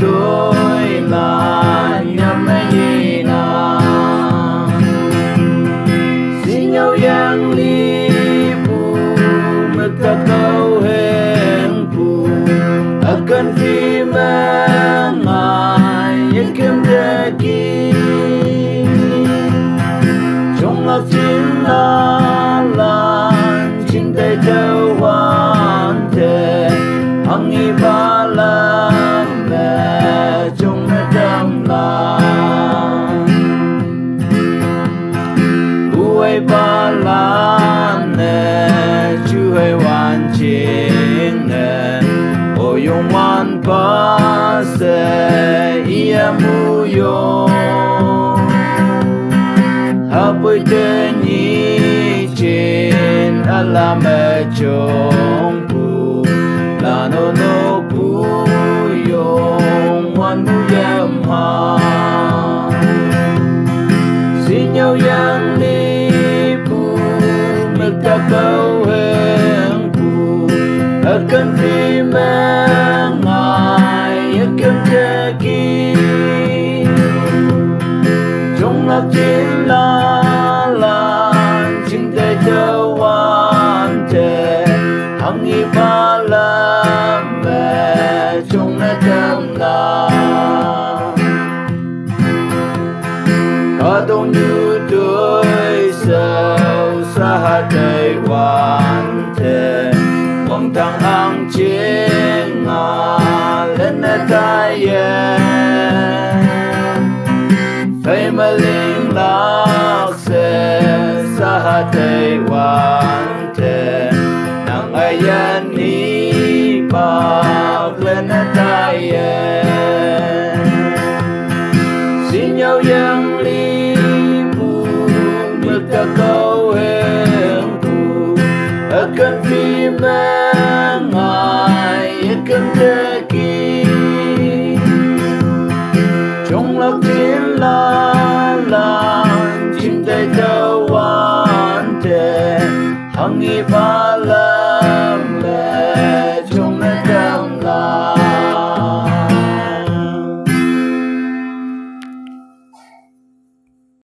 tôi là nhằm gì nào xin nhau yang li pu mata kau heng pu akan fi mengai yakin daki trong lạc cinta lan cintai teu hoàn thể hằng y ba la mẹ trong mẹ đam la uai ba la nè chú hay hoàn chiến nè o yong man ba se ia mu yo ha bơi tên nhị trên ala mẹ trong pu la no no pu yong wan mu yam ha xin nhau yang đi pu mực ta câu hẹn pu akan fi mengai akan kaki trong lạc trên la lan cintai teu hoàn thể hằng y ba la mẹ trong mẹ tâm la có đông như đôi sao xa đầy hoàn thể vòng thang ang trên ngà lên tai phải mà linh lạc sẽ xa đầy hoàn thể nang ayan ni bạc lên tai xin nhau yang li pu mực ta câu hẹn pu akan fi mengai akan